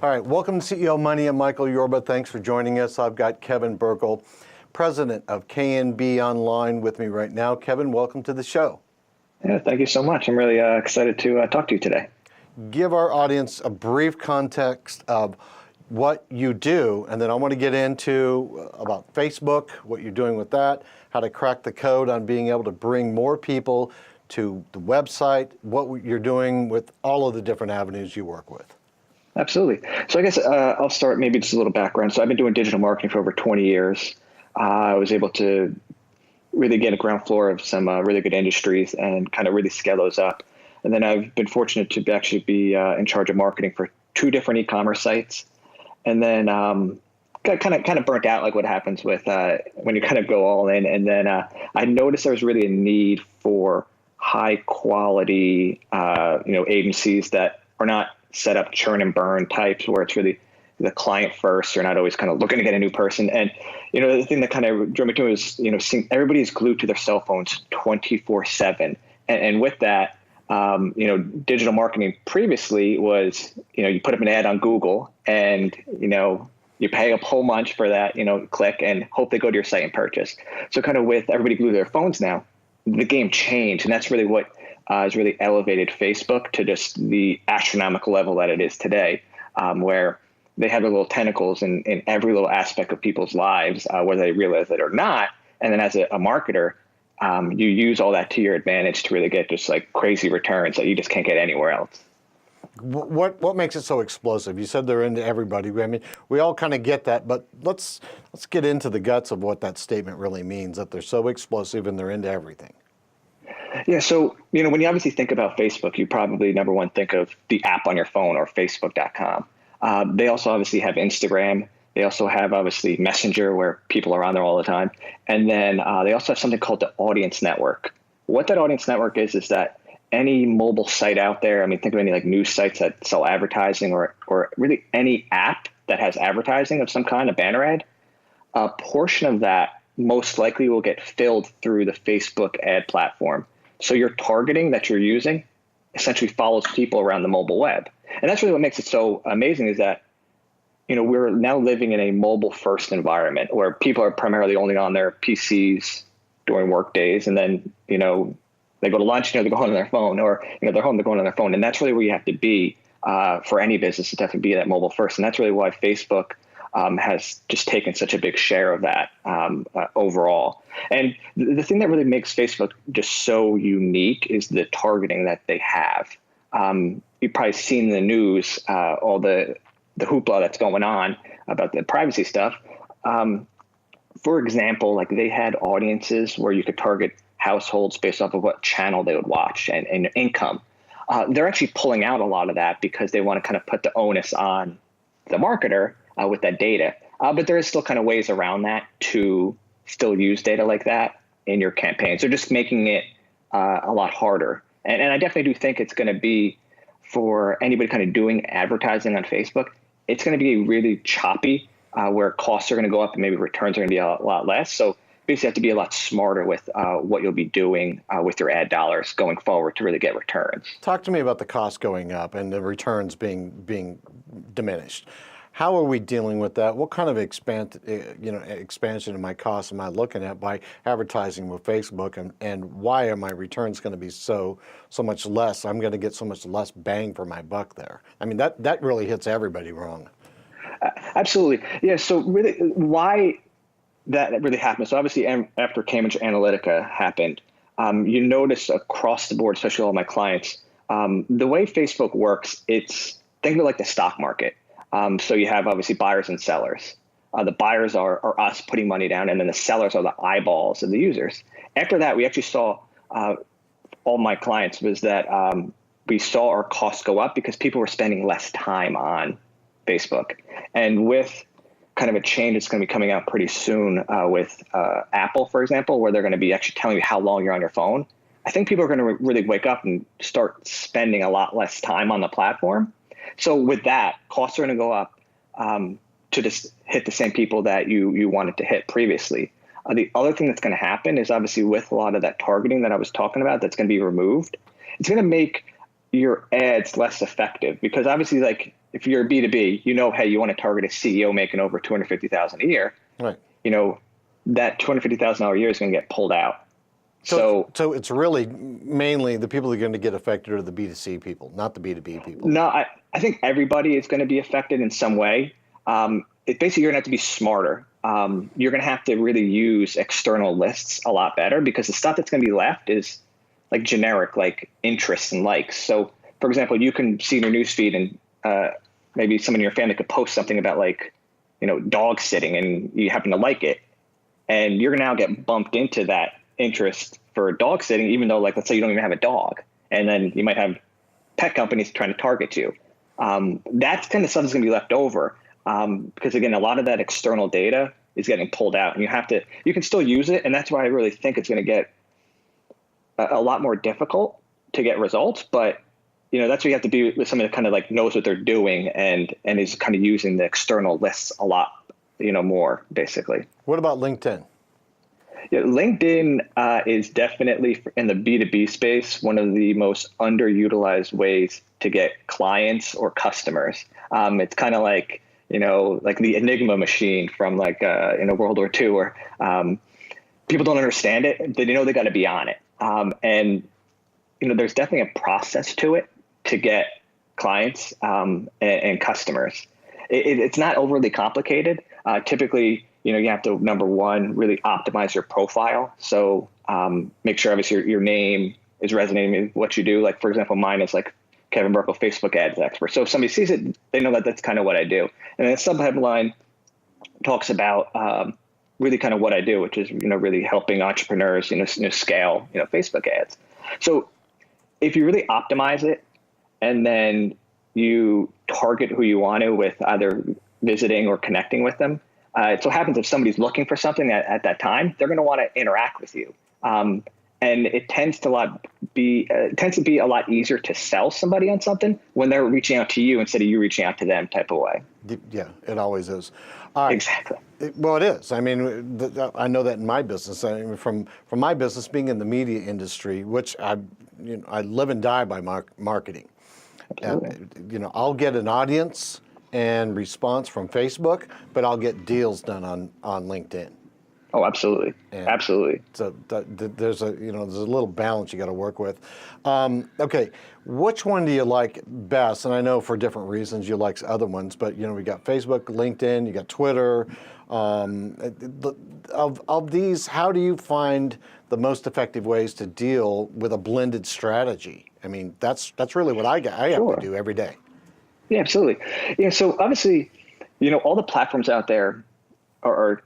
All right, welcome to CEO Money. I'm Michael Yorba. Thanks for joining us. I've got Kevin Brkal, president of KNB Online, with me right now. Kevin, welcome to the show. Yeah, thank you so much. I'm really excited to talk to you today. Give our audience a brief context of what you do, and then I want to get into about Facebook, what you're doing with that, how to crack the code on being able to bring more people to the website, what you're doing with all of the different avenues you work with. Absolutely. So I guess I'll start maybe just a little background. So I've been doing digital marketing for over 20 years. I was able to really get a ground floor of some really good industries and kind of really scale those up. And then I've been fortunate to actually be in charge of marketing for 2 different e-commerce sites. And then got kind of burnt out, like what happens with when you kind of go all in. And then I noticed there was really a need for high quality, agencies that are not set up churn and burn types where it's really the client first. You're not always kind of looking to get a new person. And, the thing that kind of drew me to is, seeing everybody's glued to their cell phones 24/7. And with that, digital marketing previously was, you put up an ad on Google and, you pay a whole bunch for that, click and hope they go to your site and purchase. So kind of with everybody glued to their phones now, the game changed. And that's really what has really elevated Facebook to just the astronomical level that it is today, where they have their little tentacles in every little aspect of people's lives, whether they realize it or not. And then as a marketer, you use all that to your advantage to really get just like crazy returns that you just can't get anywhere else. What makes it so explosive? You said they're into everybody. I mean, we all kind of get that, but let's get into the guts of what that statement really means, that they're so explosive and they're into everything. Yeah. So, when you obviously think about Facebook, you probably number one think of the app on your phone or Facebook.com. They also obviously have Instagram. They also have obviously Messenger where people are on there all the time. And then they also have something called the Audience Network. What that Audience Network is that any mobile site out there, think of any like news sites that sell advertising or really any app that has advertising of some kind, a banner ad, a portion of that most likely will get filled through the Facebook ad platform. So your targeting that you're using essentially follows people around the mobile web. And that's really what makes it so amazing is that, we're now living in a mobile first environment where people are primarily only on their PCs during work days. And then, they go to lunch, they're going on their phone or, they're home, they're going on their phone. And that's really where you have to be for any business to definitely be that mobile first. And that's really why Facebook has just taken such a big share of that overall. And the thing that really makes Facebook just so unique is the targeting that they have. You've probably seen in the news all the hoopla that's going on about the privacy stuff. For example, like they had audiences where you could target households based off of what channel they would watch and income. They're actually pulling out a lot of that because they want to kind of put the onus on the marketer with that data. But there is still kind of ways around that to still use data like that in your campaign. So just making it a lot harder. And I definitely do think it's going to be for anybody kind of doing advertising on Facebook, it's going to be really choppy where costs are going to go up and maybe returns are going to be a lot less. So basically you have to be a lot smarter with what you'll be doing with your ad dollars going forward to really get returns. Talk to me about the cost going up and the returns being diminished. How are we dealing with that? What kind of expansion in my costs am I looking at by advertising with Facebook, and why are my returns going to be so much less? I'm going to get so much less bang for my buck there. That really hits everybody wrong. Absolutely. Yeah. So really, why that really happened? So obviously, after Cambridge Analytica happened, you notice across the board, especially all my clients, the way Facebook works, think of it like the stock market. So you have obviously buyers and sellers. The buyers are us putting money down, and then the sellers are the eyeballs of the users. After that, we actually saw all my clients was that we saw our costs go up because people were spending less time on Facebook. And with kind of a change that's going to be coming out pretty soon with Apple, for example, where they're going to be actually telling you how long you're on your phone, I think people are going to really wake up and start spending a lot less time on the platform. So with that, costs are going to go up to just hit the same people that you wanted to hit previously. The other thing that's going to happen is obviously with a lot of that targeting that I was talking about that's going to be removed, it's going to make your ads less effective because obviously like if you're a B2B, hey, you want to target a CEO making over 250,000 a year. Right. That $250,000 a year is going to get pulled out. So it's really mainly the people that are going to get affected are the B2C people, not the B2B people. No, I think everybody is going to be affected in some way. Basically, you're going to have to be smarter. You're going to have to really use external lists a lot better, because the stuff that's going to be left is like generic, like interests and likes. So, for example, you can see in your newsfeed, and maybe someone in your family could post something about dog sitting, and you happen to like it, and you're going to now get bumped into that interest for dog sitting, even though, let's say you don't even have a dog, and then you might have pet companies trying to target you. That's kind of stuff that's going to be left over, because again, a lot of that external data is getting pulled out, and you can still use it, and that's why I really think it's going to get a lot more difficult to get results. But that's where you have to be with someone that kind of knows what they're doing and is kind of using the external lists a lot, more basically. What about LinkedIn? Yeah, LinkedIn is definitely, in the B2B space, one of the most underutilized ways to get clients or customers. It's kind of like the Enigma machine from World War II, where people don't understand it. They know they got to be on it. And there's definitely a process to it to get clients and customers. It's not overly complicated. Typically, you have to, number one, really optimize your profile. So make sure obviously your name is resonating with what you do. Like, for example, mine is Kevin Brkal, Facebook ads expert. So if somebody sees it, they know that that's kind of what I do. And then the subheadline talks about really kind of what I do, which is, really helping entrepreneurs, scale, Facebook ads. So if you really optimize it, and then you target who you want to with either visiting or connecting with them, it so happens if somebody's looking for something at that time, they're going to want to interact with you. And it tends to be a lot easier to sell somebody on something when they're reaching out to you instead of you reaching out to them, type of way. Yeah, it always is. All right. Exactly. Well, it is. I mean, I know that in my business. I mean, from my business being in the media industry, which I live and die by marketing. I'll get an audience and response from Facebook, but I'll get deals done on LinkedIn. Oh, absolutely. Absolutely. So there's a little balance you got to work with. Okay, which one do you like best? And I know for different reasons you like other ones, but we got Facebook, LinkedIn, you got Twitter. Of these, how do you find the most effective ways to deal with a blended strategy? I mean, that's really what I have to do every day. Yeah, absolutely. Yeah, so obviously, all the platforms out there are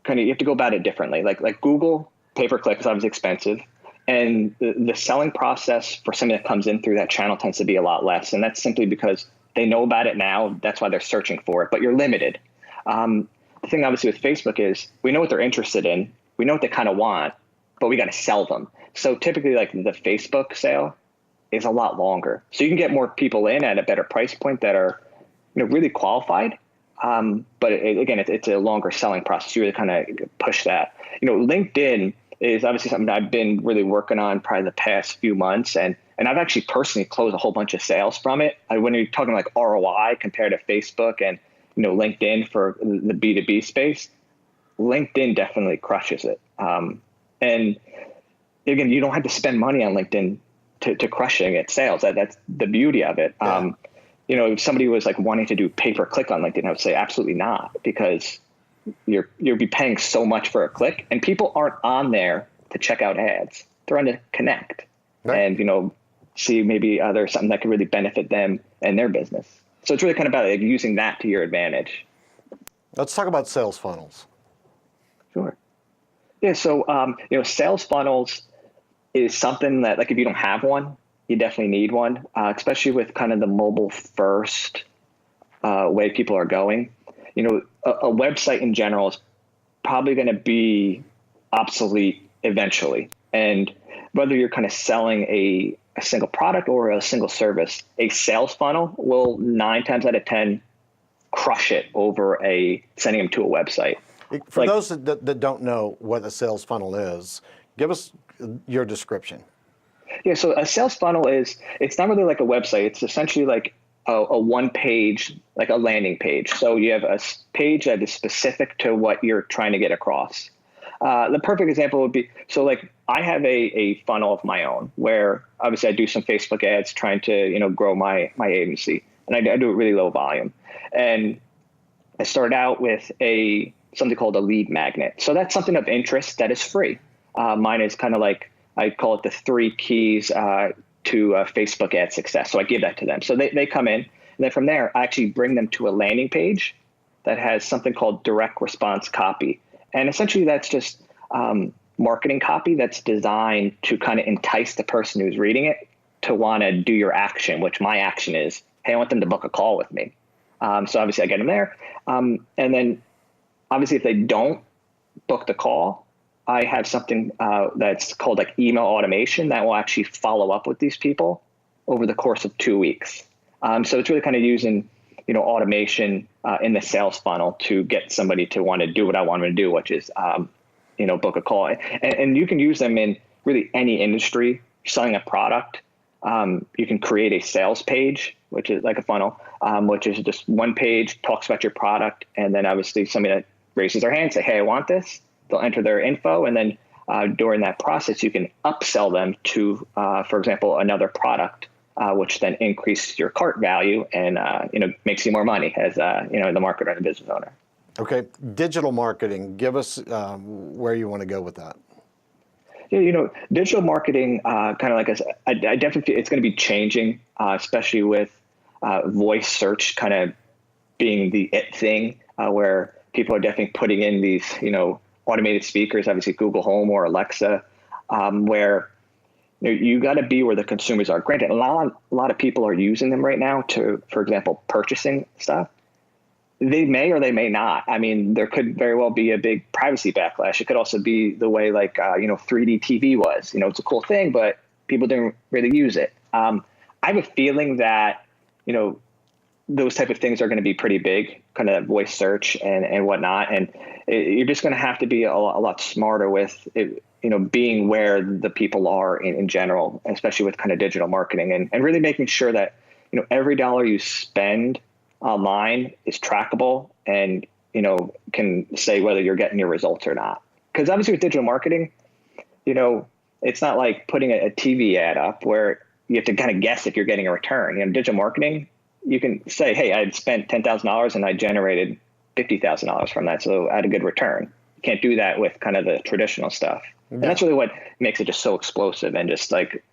kind of, you have to go about it differently. Like Google, pay-per-click is obviously expensive, and the selling process for somebody that comes in through that channel tends to be a lot less, and that's simply because they know about it now. That's why they're searching for it, but you're limited. The thing obviously with Facebook is we know what they're interested in, we know what they kind of want, but we got to sell them. So typically, the Facebook sale is a lot longer, so you can get more people in at a better price point that are really qualified. But again, it's a longer selling process. You really kind of push that. LinkedIn is obviously something that I've been really working on probably the past few months. And I've actually personally closed a whole bunch of sales from it. When you're talking ROI compared to Facebook and, LinkedIn for the B2B space, LinkedIn definitely crushes it. And again, you don't have to spend money on LinkedIn to crushing it sales. That's the beauty of it. Yeah. If somebody was wanting to do pay-per-click on LinkedIn, I would say absolutely not, because you'll be paying so much for a click, and people aren't on there to check out ads. They're on to connect, right, and see maybe there's something that could really benefit them and their business. So it's really kind of about using that to your advantage. Let's talk about sales funnels. Sure. Yeah. So sales funnels is something that if you don't have one, you definitely need one, especially with kind of the mobile first way people are going. A website in general is probably going to be obsolete eventually. And whether you're kind of selling a single product or a single service, a sales funnel will 9 times out of 10 crush it over sending them to a website. For those that don't know what a sales funnel is, give us your description. Yeah, so a sales funnel it's not really like a website. It's essentially a one page, like a landing page. So you have a page that is specific to what you're trying to get across. The perfect example would be, so like I have a funnel of my own where obviously I do some Facebook ads trying to, grow my agency, and I do it really low volume. And I started out with something called a lead magnet. So that's something of interest that is free. Mine is kind of like, I call it the 3 keys to Facebook ad success. So I give that to them. So they come in, and then from there, I actually bring them to a landing page that has something called direct response copy. And essentially that's just marketing copy that's designed to kind of entice the person who's reading it to want to do your action, which my action is, hey, I want them to book a call with me. So obviously I get them there. And then obviously if they don't book the call, I have something that's called like email automation that will actually follow up with these people over the course of 2 weeks. So it's really kind of using, automation in the sales funnel to get somebody to want to do what I want them to do, which is, book a call. And you can use them in really any industry. Selling a product, you can create a sales page, which is like a funnel, which is just one page, talks about your product, and then obviously somebody that raises their hand, say, hey, I want this. They'll enter their info, and then during that process, you can upsell them to, for example, another product, which then increases your cart value and makes you more money as the marketer and the business owner. Okay, digital marketing. Give us where you want to go with that. Yeah, digital marketing, kind of like I definitely feel it's going to be changing, especially with voice search kind of being the it thing, where people are definitely putting in these, automated speakers, obviously Google Home or Alexa, where you got to be where the consumers are. Granted, a lot of people are using them right now to, for example, purchasing stuff. They may or they may not. I mean, there could very well be a big privacy backlash. It could also be the way like, 3D TV was. It's a cool thing, but people didn't really use it. I have a feeling that, those type of things are going to be pretty big, kind of voice search and whatnot. And you're just going to have to be a lot smarter with it, being where the people are in general, especially with kind of digital marketing and really making sure that, every dollar you spend online is trackable and, can say whether you're getting your results or not. Because obviously with digital marketing, it's not like putting a TV ad up where you have to kind of guess if you're getting a return. Digital marketing, you can say, hey, I had spent $10,000 and I generated $50,000 from that. So I had a good return. You can't do that with kind of the traditional stuff. Yeah. And that's really what makes it just so explosive and just like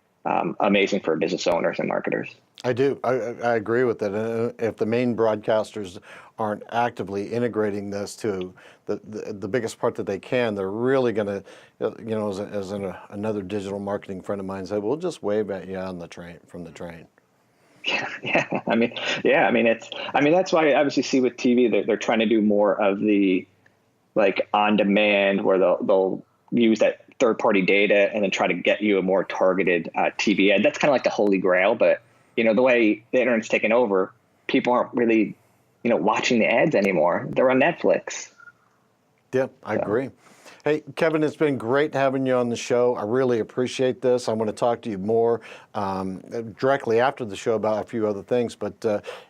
amazing for business owners and marketers. I do. I agree with that. And if the main broadcasters aren't actively integrating this to the biggest part that they can, they're really going to, another digital marketing friend of mine said, we'll just wave at you on the train from the train. Yeah. That's why I obviously see with TV, they're trying to do more of the like on demand where they'll use that third party data and then try to get you a more targeted TV ad. That's kind of like the holy grail, but the way the internet's taken over, people aren't really, watching the ads anymore. They're on Netflix. Yeah, I agree. Hey, Kevin, it's been great having you on the show. I really appreciate this. I want to talk to you more directly after the show about a few other things, but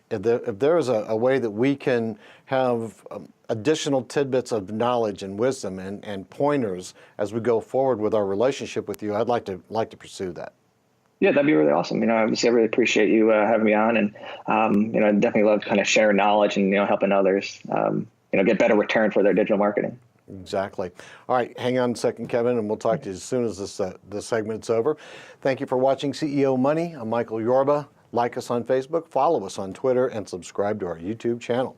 if there is a way that we can have additional tidbits of knowledge and wisdom and pointers as we go forward with our relationship with you, I'd like to pursue that. Yeah, that'd be really awesome. Obviously, I really appreciate you having me on, and I definitely love kind of sharing knowledge and helping others, get better return for their digital marketing. Exactly. All right, hang on a second, Kevin, and we'll talk to you as soon as this segment's over. Thank you for watching CEO Money. I'm Michael Yorba. Like us on Facebook, follow us on Twitter, and subscribe to our YouTube channel.